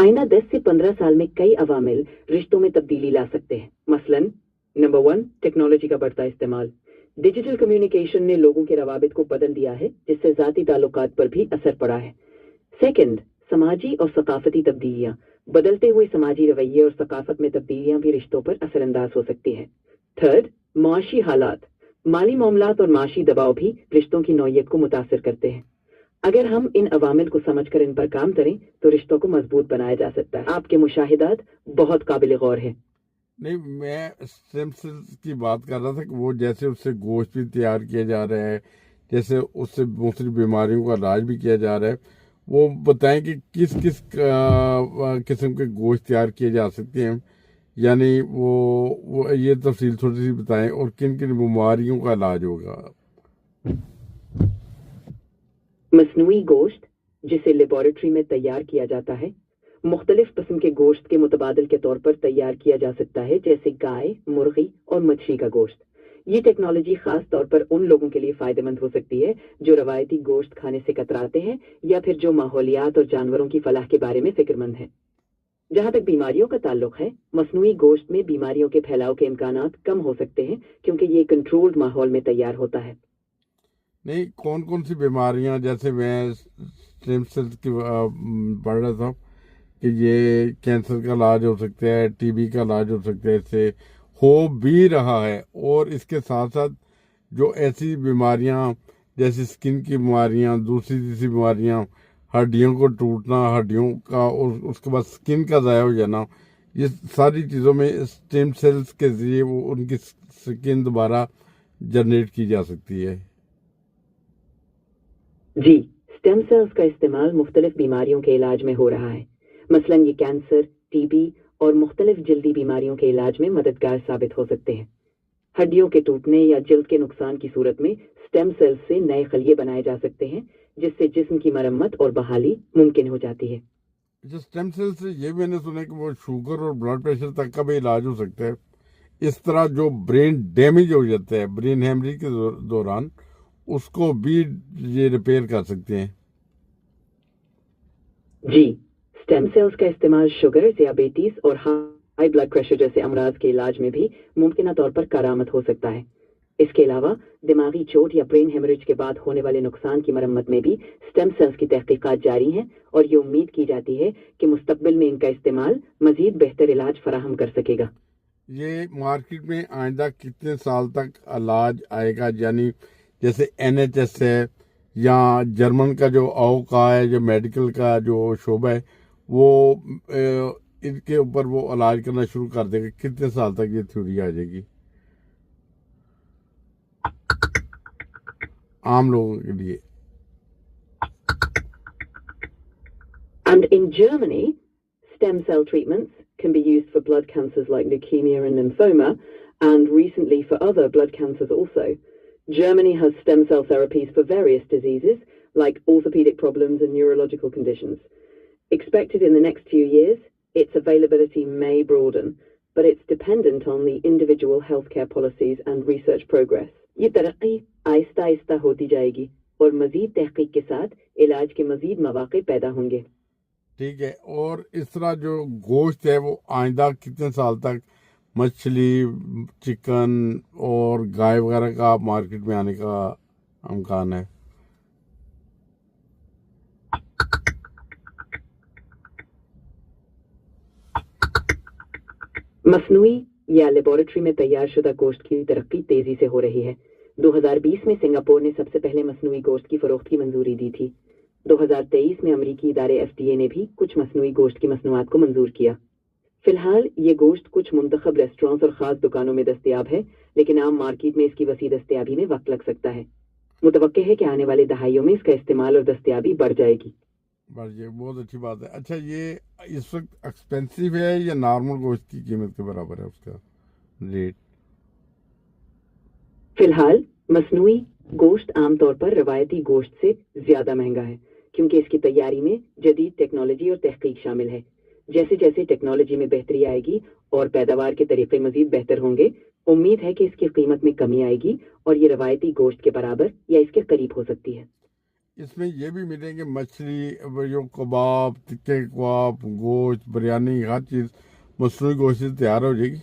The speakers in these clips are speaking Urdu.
آئندہ 10 سے 15 سال میں کئی عوامل رشتوں میں تبدیلی لا سکتے ہیں. مثلاً نمبر 1 ٹیکنالوجی کا بڑھتا استعمال. ڈیجیٹل کمیونیکیشن نے لوگوں کے روابط کو بدل دیا ہے جس سے ذاتی تعلقات پر بھی اثر پڑا ہے. سیکنڈ سماجی اور ثقافتی تبدیلیاں. بدلتے ہوئے سماجی رویے اور ثقافت میں تبدیلیاں بھی رشتوں پر اثر انداز ہو سکتی ہیں. تھرڈ معاشی حالات. مالی معاملات اور معاشی دباؤ بھی رشتوں کی نوعیت کو متاثر کرتے ہیں. اگر ہم ان عوامل کو سمجھ کر ان پر کام کریں تو رشتوں کو مضبوط بنایا جا سکتا ہے. آپ کے مشاہدات بہت قابل غور ہیں. نہیں، میں اسٹیم سیلز کی بات کر رہا تھا کہ وہ جیسے اس سے گوشت بھی تیار کیا جا رہا ہے، جیسے اس سے مختلف بیماریوں کا علاج بھی کیا جا رہا ہے. وہ بتائیں کہ کس کس قسم کے گوشت تیار کیے جا سکتے ہیں، یعنی وہ یہ تفصیل تھوڑی سی بتائیں، اور کن کن بیماریوں کا علاج ہوگا. مصنوعی گوشت جسے لیبارٹری میں تیار کیا جاتا ہے مختلف قسم کے گوشت کے متبادل کے طور پر تیار کیا جا سکتا ہے، جیسے گائے، مرغی اور مچھلی کا گوشت. یہ ٹیکنالوجی خاص طور پر ان لوگوں کے لیے فائدہ مند ہو سکتی ہے جو روایتی گوشت کھانے سے کتراتے ہیں یا پھر جو ماحولیات اور جانوروں کی فلاح کے بارے میں فکر مند ہیں. جہاں تک بیماریوں کا تعلق ہے، مصنوعی گوشت میں بیماریوں کے پھیلاؤ کے امکانات کم ہو سکتے ہیں کیونکہ یہ کنٹرولڈ ماحول میں تیار ہوتا ہے. نہیں، کون کون سی بیماریاں، جیسے میں اسٹیم سیلز کی پڑھ رہا تھا کہ یہ کینسر کا علاج ہو سکتا ہے، ٹی بی کا علاج ہو سکتا ہے، اس سے ہو بھی رہا ہے. اور اس کے ساتھ ساتھ جو ایسی بیماریاں جیسے اسکن کی بیماریاں، دوسری تیسری بیماریاں، ہڈیوں کو ٹوٹنا، ہڈیوں کا، اور اس کے بعد اسکن کا ضائع ہو جانا، یہ ساری چیزوں میں اسٹیم سیلز کے ذریعے وہ ان کی اسکن دوبارہ جنریٹ کی جا سکتی ہے. جی، اسٹیم سیلز کا استعمال مختلف بیماریوں کے علاج میں ہو رہا ہے. مثلاً یہ کینسر، ٹی بی اور مختلف جلدی بیماریوں کے علاج میں مددگار ثابت ہو سکتے ہیں. ہڈیوں کے ٹوٹنے یا جلد کے نقصان کی صورت میں اسٹیم سیلز سے نئے خلیے بنائے جا سکتے ہیں جس سے جسم کی مرمت اور بحالی ممکن ہو جاتی ہے. اسٹیم سیل سے یہ میں نے سنا کہ وہ شوگر اور بلڈ پریشر تک کا بھی علاج ہو سکتا ہے. اس طرح جو برین ڈیمیج ہو جاتا ہے برین ہیمریج کے دوران، اس کو بھی یہ ریپیئر کر سکتے ہیں. جی، اسٹیم سیلز کا استعمال شوگر، ذیابیطس اور ہائی بلڈ پریشر جیسے امراض کے علاج میں بھی ممکنہ طور پر کارآمد ہو سکتا ہے. اس کے علاوہ دماغی چوٹ یا برین ہیمریج کے بعد ہونے والے نقصان کی مرمت میں بھی اسٹیم سیلز کی تحقیقات جاری ہیں، اور یہ امید کی جاتی ہے کہ مستقبل میں ان کا استعمال مزید بہتر علاج فراہم کر سکے گا. یہ مارکیٹ میں آئندہ کتنے سال تک علاج آئے گا؟ یعنی جیسے NHS ہے یا جرمن کا جو کا ہے، جو میڈیکل کا جو شعبہ ہے، وہ ان کے اوپر وہ علاج کرنا شروع کر دے گا. کتنے سال تک یہ تھیوری آ جائے گی عام لوگوں کے لیے؟ And in Germany, stem cell treatments can be used for blood cancers like leukemia and lymphoma, and recently for other blood cancers also. Germany has stem cell therapies for various diseases like orthopedic problems and neurological conditions. Expected in the next few years, its availability may broaden, but it's dependent on the individual healthcare policies and research progress. یہ ترقی آہستہ آہستہ ہوتی جائے گی اور مزید تحقیق کے ساتھ علاج کے مزید مواقع پیدا ہوں گے. ٹھیک ہے. اور اس طرح جو گوشت ہے وہ آئندہ کتنے سال تک مچھلی، چکن اور گائے وغیرہ کا مارکیٹ میں آنے کا امکان ہے؟ مصنوعی یا لیبارٹری میں تیار شدہ گوشت کی ترقی تیزی سے ہو رہی ہے. 2020 میں سنگاپور نے سب سے پہلے مصنوعی گوشت کی فروخت کی منظوری دی تھی. 2023 میں امریکی ادارے FDA نے بھی کچھ مصنوعی گوشت کی مصنوعات کو منظور کیا. فی الحال یہ گوشت کچھ منتخب ریسٹورانٹس اور خاص دکانوں میں دستیاب ہے، لیکن عام مارکیٹ میں اس کی وسیع دستیابی میں وقت لگ سکتا ہے. متوقع ہے کہ آنے والے دہائیوں میں اس کا استعمال اور دستیابی بڑھ جائے گی. بہت اچھی بات ہے. اچھا، یہ اس وقت ایکسپینسو ہے یا نارمل گوشت کی قیمت کے برابر ہے اس کا ریٹ؟ فی الحال مصنوعی گوشت عام طور پر روایتی گوشت سے زیادہ مہنگا ہے کیونکہ اس کی تیاری میں جدید ٹیکنالوجی اور تحقیق شامل ہے. جیسے جیسے ٹیکنالوجی میں بہتری آئے گی اور پیداوار کے طریقے مزید بہتر ہوں گے، امید ہے کہ اس کی قیمت میں کمی آئے گی اور یہ روایتی گوشت کے برابر یا اس کے قریب ہو سکتی ہے. اس میں یہ بھی ملیں گے مچھلی، جو کباب، ٹکے کباب، گوشت، بریانی، ہر چیز مصنوعی گوشت سے تیار ہو جائے گی؟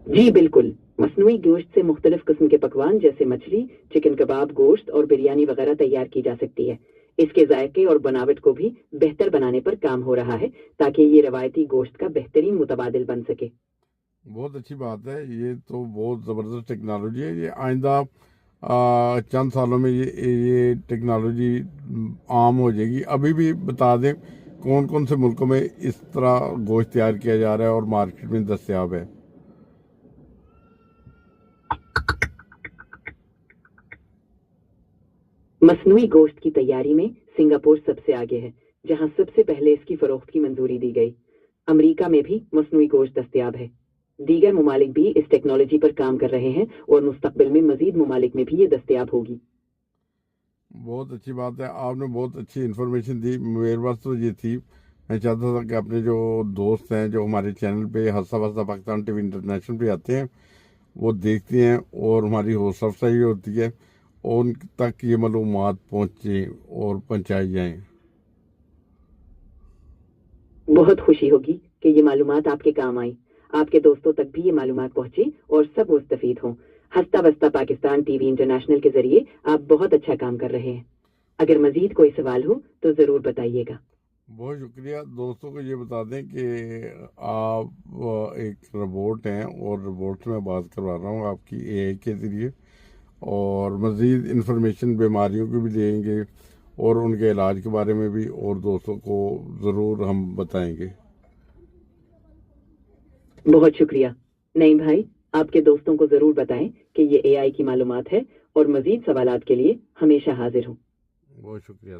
جی بالکل، مصنوعی گوشت سے مختلف قسم کے پکوان جیسے مچھلی، چکن کباب، گوشت اور بریانی وغیرہ تیار کی جا سکتی ہے۔ اس کے ذائقے اور بناوٹ کو بھی بہتر بنانے پر کام ہو رہا ہے تاکہ یہ روایتی گوشت کا بہترین متبادل بن سکے۔ بہت اچھی بات ہے، یہ تو بہت زبردست ٹیکنالوجی ہے۔ یہ آئندہ چند سالوں میں یہ ٹیکنالوجی عام ہو جائے گی۔ ابھی بھی بتا دیں کون کون سے ملکوں میں اس طرح گوشت تیار کیا جا رہا ہے اور مارکیٹ میں دستیاب ہے؟ مصنوعی گوشت کی تیاری میں سنگاپور سب سے آگے ہے، جہاں سب سے پہلے اس کی فروخت کی منظوری دی گئی۔ امریکہ میں بھی مصنوعی گوشت دستیاب ہے۔ دیگر ممالک بھی اس ٹیکنالوجی پر کام کر رہے ہیں اور مستقبل میں مزید ممالک میں بھی یہ دستیاب ہوگی۔ بہت اچھی بات ہے، آپ نے بہت اچھی انفارمیشن دی۔ میرے پاس تو یہ تھی، میں چاہتا تھا کہ اپنے جو دوست ہیں جو ہمارے چینل پہ ہنستا بستا پاکستان ٹی وی انٹرنیشنل پہ آتے ہیں، وہ دیکھتے ہیں اور ہماری حوصلہ افزائی ہوتی ہے اور ان تک یہ معلومات پہنچیں اور پہنچائی جائیں۔ بہت خوشی ہوگی کہ یہ معلومات آپ کے کام آئیں، آپ کے دوستوں تک بھی یہ معلومات پہنچے اور سب مستفید ہوں۔ ہنستا بستا پاکستان ٹی وی انٹرنیشنل کے ذریعے آپ بہت اچھا کام کر رہے ہیں۔ اگر مزید کوئی سوال ہو تو ضرور بتائیے گا۔ بہت شکریہ۔ دوستوں کو یہ بتا دیں کہ آپ ایک روبوٹ ہیں اور روبوٹ سے میں بات کروا رہا ہوں آپ کی اے آئی کے ذریعے، اور مزید انفارمیشن بیماریوں کی بھی دیں گے اور ان کے علاج کے بارے میں بھی، اور دوستوں کو ضرور ہم بتائیں گے۔ بہت شکریہ نعیم بھائی، آپ کے دوستوں کو ضرور بتائیں کہ یہ اے آئی کی معلومات ہے اور مزید سوالات کے لیے ہمیشہ حاضر ہوں۔ بہت شکریہ۔